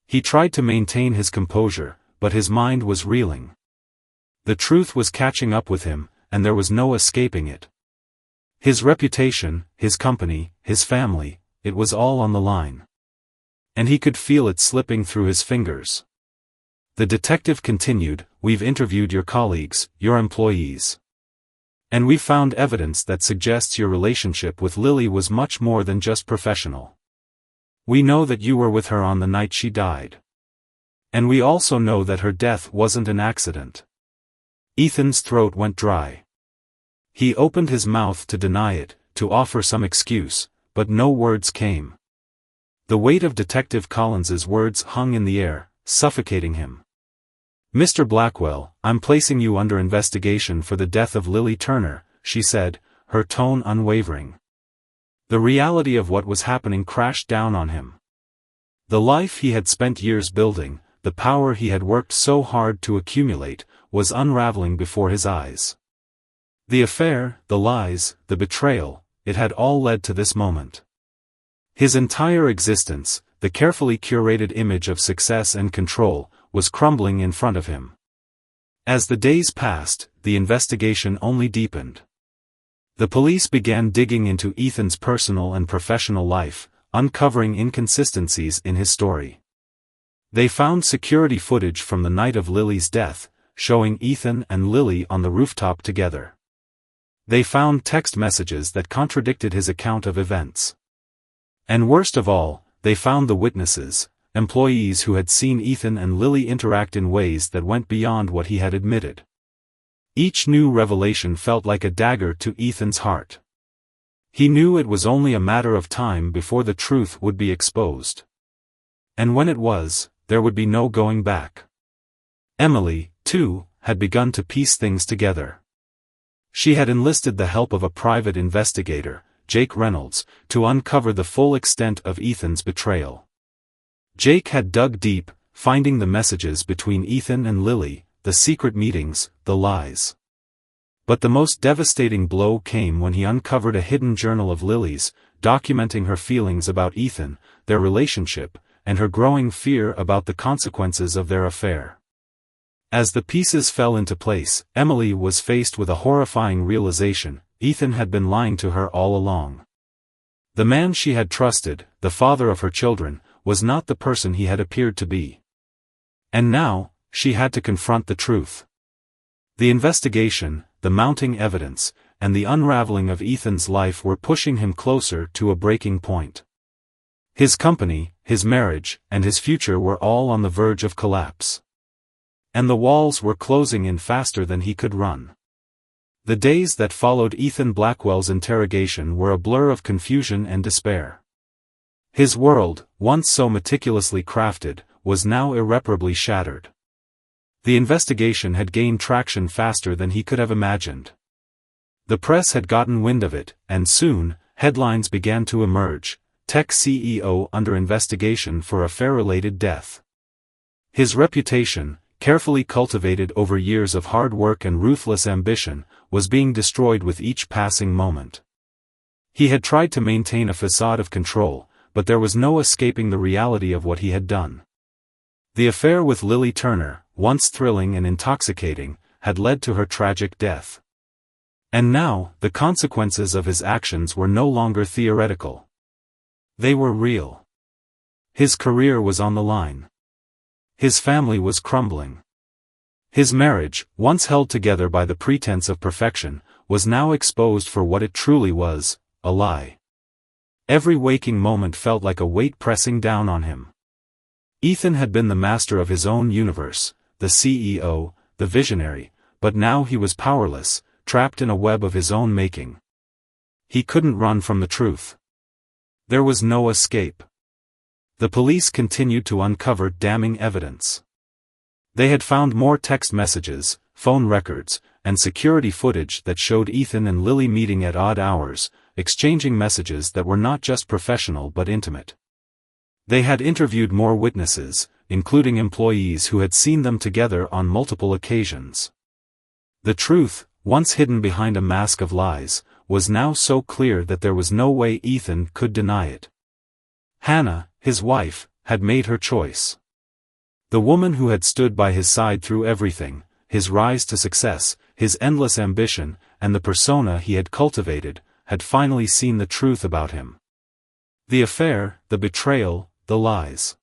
He tried to maintain his composure, but his mind was reeling. The truth was catching up with him, and there was no escaping it. His reputation, his company, his family, it was all on the line. And he could feel it slipping through his fingers. The detective continued, "We've interviewed your colleagues, your employees. And we've found evidence that suggests your relationship with Lily was much more than just professional. We know that you were with her on the night she died. And we also know that her death wasn't an accident." Ethan's throat went dry. He opened his mouth to deny it, to offer some excuse, but no words came. The weight of Detective Collins's words hung in the air, suffocating him. "Mr. Blackwell, I'm placing you under investigation for the death of Lily Turner," she said, her tone unwavering. The reality of what was happening crashed down on him. The life he had spent years building, the power he had worked so hard to accumulate, was unraveling before his eyes. The affair, the lies, the betrayal, it had all led to this moment. His entire existence, the carefully curated image of success and control, was crumbling in front of him. As the days passed, the investigation only deepened. The police began digging into Ethan's personal and professional life, uncovering inconsistencies in his story. They found security footage from the night of Lily's death, showing Ethan and Lily on the rooftop together. They found text messages that contradicted his account of events. And worst of all, they found the witnesses, employees who had seen Ethan and Lily interact in ways that went beyond what he had admitted. Each new revelation felt like a dagger to Ethan's heart. He knew it was only a matter of time before the truth would be exposed. And when it was, there would be no going back. Emily, too, had begun to piece things together. She had enlisted the help of a private investigator, Jake Reynolds, to uncover the full extent of Ethan's betrayal. Jake had dug deep, finding the messages between Ethan and Lily, the secret meetings, the lies. But the most devastating blow came when he uncovered a hidden journal of Lily's, documenting her feelings about Ethan, their relationship, and her growing fear about the consequences of their affair. As the pieces fell into place, Emily was faced with a horrifying realization: Ethan had been lying to her all along. The man she had trusted, the father of her children, was not the person he had appeared to be. And now, she had to confront the truth. The investigation, the mounting evidence, and the unraveling of Ethan's life were pushing him closer to a breaking point. His company, his marriage, and his future were all on the verge of collapse. And the walls were closing in faster than he could run. The days that followed Ethan Blackwell's interrogation were a blur of confusion and despair. His world, once so meticulously crafted, was now irreparably shattered. The investigation had gained traction faster than he could have imagined. The press had gotten wind of it, and soon, headlines began to emerge: Tech CEO under investigation for affair-related death. His reputation, carefully cultivated over years of hard work and ruthless ambition, was being destroyed with each passing moment. He had tried to maintain a facade of control, but there was no escaping the reality of what he had done. The affair with Lily Turner, once thrilling and intoxicating, had led to her tragic death. And now, the consequences of his actions were no longer theoretical. They were real. His career was on the line. His family was crumbling. His marriage, once held together by the pretense of perfection, was now exposed for what it truly was, a lie. Every waking moment felt like a weight pressing down on him. Ethan had been the master of his own universe, the CEO, the visionary, but now he was powerless, trapped in a web of his own making. He couldn't run from the truth. There was no escape. The police continued to uncover damning evidence. They had found more text messages, phone records, and security footage that showed Ethan and Lily meeting at odd hours, exchanging messages that were not just professional but intimate. They had interviewed more witnesses, including employees who had seen them together on multiple occasions. The truth, once hidden behind a mask of lies, was now so clear that there was no way Ethan could deny it. Hannah, his wife, had made her choice. The woman who had stood by his side through everything, his rise to success, his endless ambition, and the persona he had cultivated, had finally seen the truth about him. The affair, the betrayal, the lies.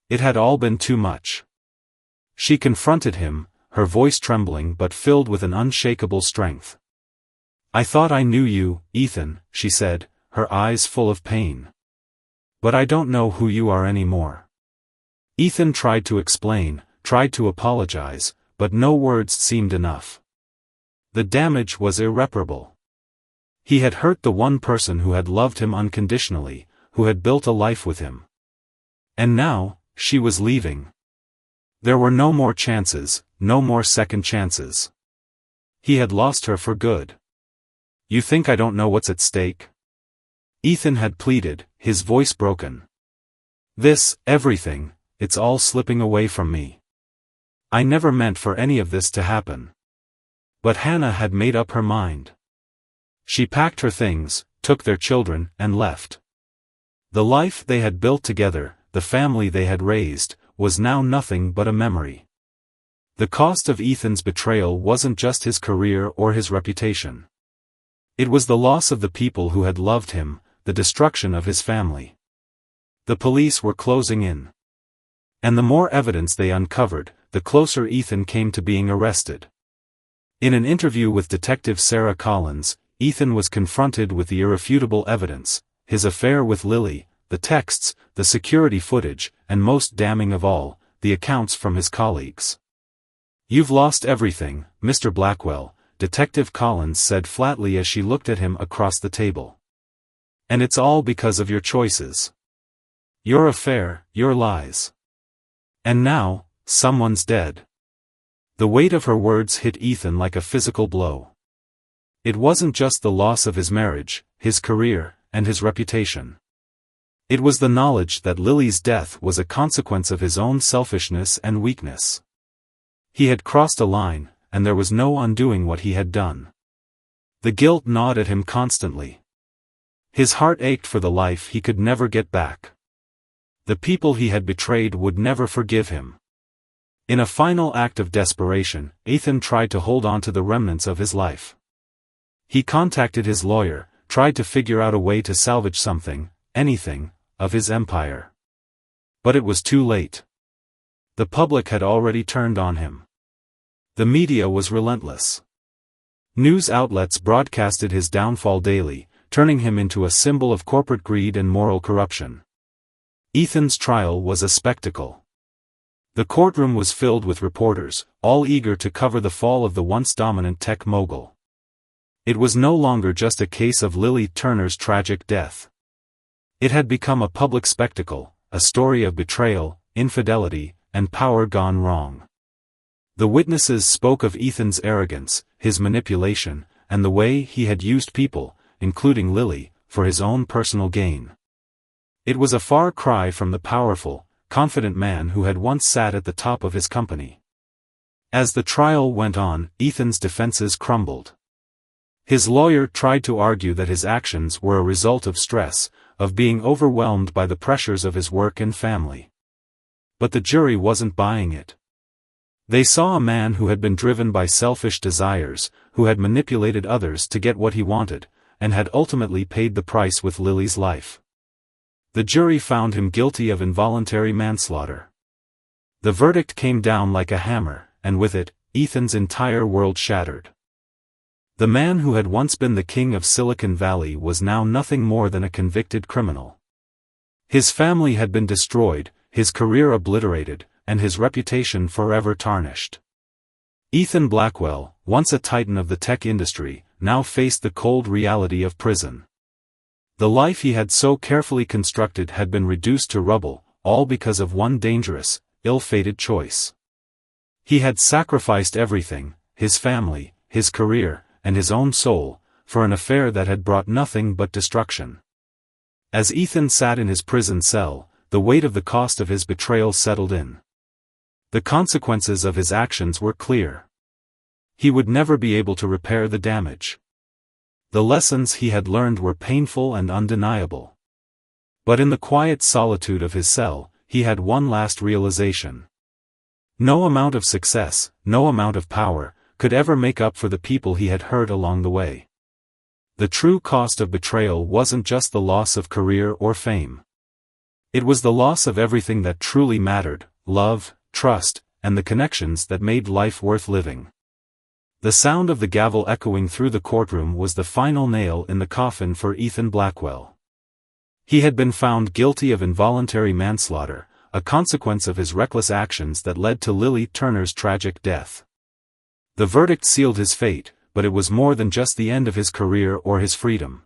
It had all been too much. She confronted him, her voice trembling but filled with an unshakable strength. "I thought I knew you, Ethan," she said, her eyes full of pain. "But I don't know who you are anymore." Ethan tried to explain, tried to apologize, but no words seemed enough. The damage was irreparable. He had hurt the one person who had loved him unconditionally, who had built a life with him. And now, she was leaving. There were no more chances, no more second chances. He had lost her for good. "You think I don't know what's at stake?" Ethan had pleaded, his voice broken. "This, everything, it's all slipping away from me. I never meant for any of this to happen." But Hannah had made up her mind. She packed her things, took their children, and left. The life they had built together, the family they had raised, was now nothing but a memory. The cost of Ethan's betrayal wasn't just his career or his reputation. It was the loss of the people who had loved him, the destruction of his family. The police were closing in. And the more evidence they uncovered, the closer Ethan came to being arrested. In an interview with Detective Sarah Collins, Ethan was confronted with the irrefutable evidence, his affair with Lily, the texts, the security footage, and most damning of all, the accounts from his colleagues. "You've lost everything, Mr. Blackwell," Detective Collins said flatly as she looked at him across the table. "And it's all because of your choices. Your affair, your lies. And now, someone's dead." The weight of her words hit Ethan like a physical blow. It wasn't just the loss of his marriage, his career, and his reputation. It was the knowledge that Lily's death was a consequence of his own selfishness and weakness. He had crossed a line, and there was no undoing what he had done. The guilt gnawed at him constantly. His heart ached for the life he could never get back. The people he had betrayed would never forgive him. In a final act of desperation, Ethan tried to hold on to the remnants of his life. He contacted his lawyer, tried to figure out a way to salvage something, anything, of his empire. But it was too late. The public had already turned on him. The media was relentless. News outlets broadcasted his downfall daily, turning him into a symbol of corporate greed and moral corruption. Ethan's trial was a spectacle. The courtroom was filled with reporters, all eager to cover the fall of the once dominant tech mogul. It was no longer just a case of Lily Turner's tragic death. It had become a public spectacle, a story of betrayal, infidelity, and power gone wrong. The witnesses spoke of Ethan's arrogance, his manipulation, and the way he had used people, including Lily, for his own personal gain. It was a far cry from the powerful, confident man who had once sat at the top of his company. As the trial went on, Ethan's defenses crumbled. His lawyer tried to argue that his actions were a result of stress, of being overwhelmed by the pressures of his work and family. But the jury wasn't buying it. They saw a man who had been driven by selfish desires, who had manipulated others to get what he wanted, and had ultimately paid the price with Lily's life. The jury found him guilty of involuntary manslaughter. The verdict came down like a hammer, and with it, Ethan's entire world shattered. The man who had once been the king of Silicon Valley was now nothing more than a convicted criminal. His family had been destroyed, his career obliterated, and his reputation forever tarnished. Ethan Blackwell, once a titan of the tech industry, now faced the cold reality of prison. The life he had so carefully constructed had been reduced to rubble, all because of one dangerous, ill-fated choice. He had sacrificed everything, his family, his career, and his own soul, for an affair that had brought nothing but destruction. As Ethan sat in his prison cell, the weight of the cost of his betrayal settled in. The consequences of his actions were clear. He would never be able to repair the damage. The lessons he had learned were painful and undeniable. But in the quiet solitude of his cell, he had one last realization. No amount of success, no amount of power, could ever make up for the people he had hurt along the way. The true cost of betrayal wasn't just the loss of career or fame. It was the loss of everything that truly mattered: love, trust, and the connections that made life worth living. The sound of the gavel echoing through the courtroom was the final nail in the coffin for Ethan Blackwell. He had been found guilty of involuntary manslaughter, a consequence of his reckless actions that led to Lily Turner's tragic death. The verdict sealed his fate, but it was more than just the end of his career or his freedom.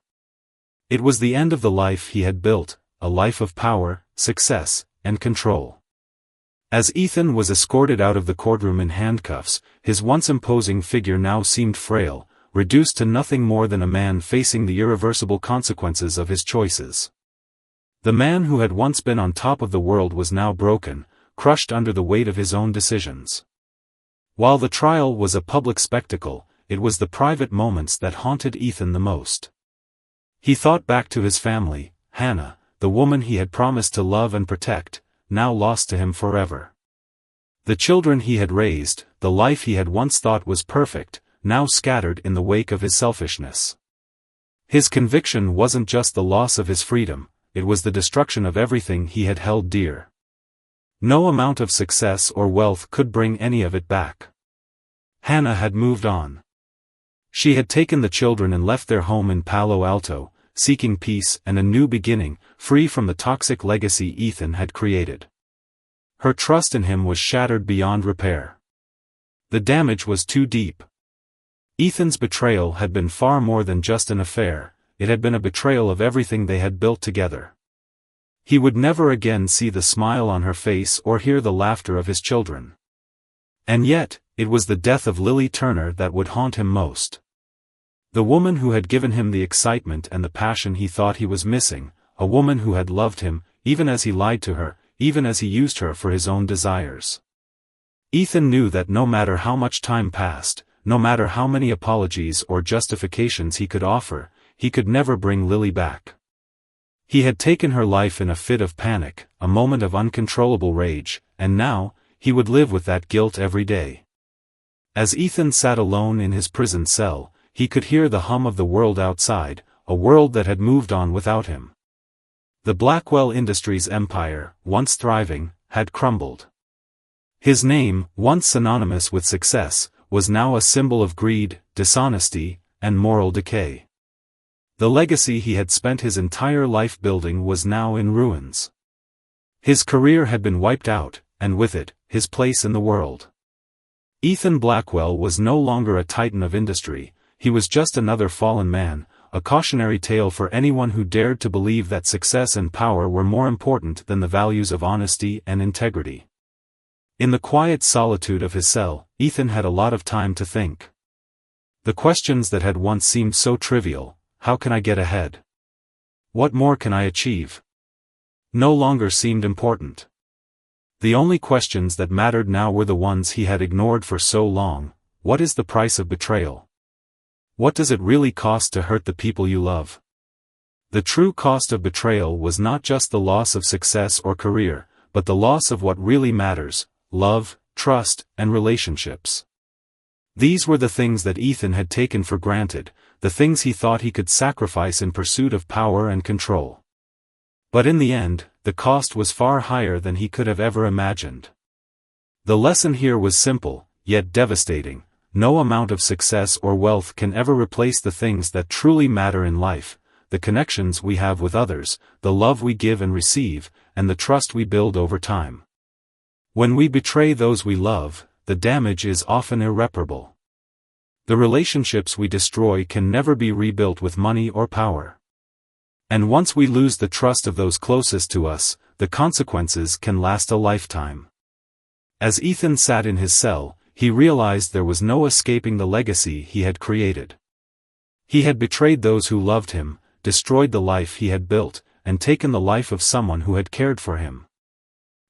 It was the end of the life he had built, a life of power, success, and control. As Ethan was escorted out of the courtroom in handcuffs, his once imposing figure now seemed frail, reduced to nothing more than a man facing the irreversible consequences of his choices. The man who had once been on top of the world was now broken, crushed under the weight of his own decisions. While the trial was a public spectacle, it was the private moments that haunted Ethan the most. He thought back to his family, Hannah, the woman he had promised to love and protect, now lost to him forever. The children he had raised, the life he had once thought was perfect, now scattered in the wake of his selfishness. His conviction wasn't just the loss of his freedom, it was the destruction of everything he had held dear. No amount of success or wealth could bring any of it back. Hannah had moved on. She had taken the children and left their home in Palo Alto, seeking peace and a new beginning, free from the toxic legacy Ethan had created. Her trust in him was shattered beyond repair. The damage was too deep. Ethan's betrayal had been far more than just an affair, it had been a betrayal of everything they had built together. He would never again see the smile on her face or hear the laughter of his children. And yet, it was the death of Lily Turner that would haunt him most. The woman who had given him the excitement and the passion he thought he was missing, a woman who had loved him, even as he lied to her, even as he used her for his own desires. Ethan knew that no matter how much time passed, no matter how many apologies or justifications he could offer, he could never bring Lily back. He had taken her life in a fit of panic, a moment of uncontrollable rage, and now, he would live with that guilt every day. As Ethan sat alone in his prison cell, he could hear the hum of the world outside, a world that had moved on without him. The Blackwell Industries empire, once thriving, had crumbled. His name, once synonymous with success, was now a symbol of greed, dishonesty, and moral decay. The legacy he had spent his entire life building was now in ruins. His career had been wiped out, and with it, his place in the world. Ethan Blackwell was no longer a titan of industry, he was just another fallen man, a cautionary tale for anyone who dared to believe that success and power were more important than the values of honesty and integrity. In the quiet solitude of his cell, Ethan had a lot of time to think. The questions that had once seemed so trivial, how can I get ahead? What more can I achieve? No longer seemed important. The only questions that mattered now were the ones he had ignored for so long. What is the price of betrayal? What does it really cost to hurt the people you love? The true cost of betrayal was not just the loss of success or career, but the loss of what really matters: love, trust, and relationships. These were the things that Ethan had taken for granted, the things he thought he could sacrifice in pursuit of power and control. But in the end, the cost was far higher than he could have ever imagined. The lesson here was simple, yet devastating. No amount of success or wealth can ever replace the things that truly matter in life, the connections we have with others, the love we give and receive, and the trust we build over time. When we betray those we love, the damage is often irreparable. The relationships we destroy can never be rebuilt with money or power. And once we lose the trust of those closest to us, the consequences can last a lifetime. As Ethan sat in his cell, he realized there was no escaping the legacy he had created. He had betrayed those who loved him, destroyed the life he had built, and taken the life of someone who had cared for him.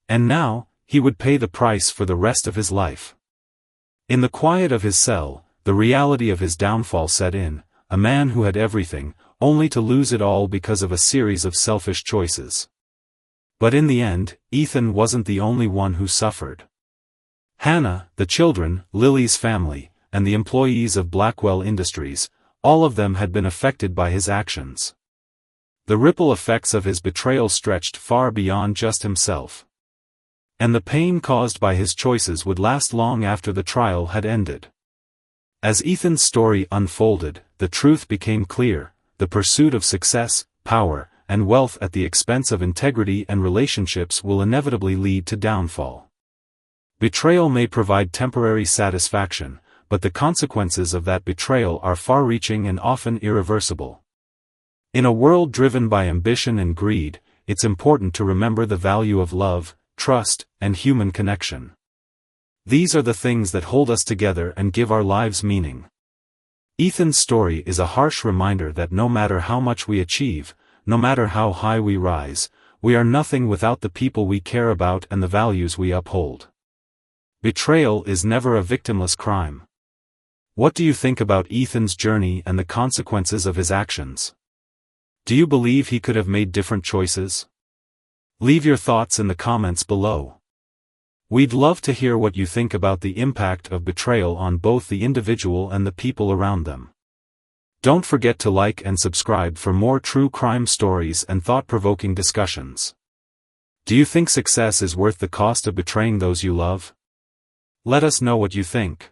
And now, he would pay the price for the rest of his life. In the quiet of his cell, the reality of his downfall set in, a man who had everything, only to lose it all because of a series of selfish choices. But in the end, Ethan wasn't the only one who suffered. Hannah, the children, Lily's family, and the employees of Blackwell Industries, all of them had been affected by his actions. The ripple effects of his betrayal stretched far beyond just himself. And the pain caused by his choices would last long after the trial had ended. As Ethan's story unfolded, the truth became clear: the pursuit of success, power, and wealth at the expense of integrity and relationships will inevitably lead to downfall. Betrayal may provide temporary satisfaction, but the consequences of that betrayal are far-reaching and often irreversible. In a world driven by ambition and greed, it's important to remember the value of love, trust, and human connection. These are the things that hold us together and give our lives meaning. Ethan's story is a harsh reminder that no matter how much we achieve, no matter how high we rise, we are nothing without the people we care about and the values we uphold. Betrayal is never a victimless crime. What do you think about Ethan's journey and the consequences of his actions? Do you believe he could have made different choices? Leave your thoughts in the comments below. We'd love to hear what you think about the impact of betrayal on both the individual and the people around them. Don't forget to like and subscribe for more true crime stories and thought-provoking discussions. Do you think success is worth the cost of betraying those you love? Let us know what you think.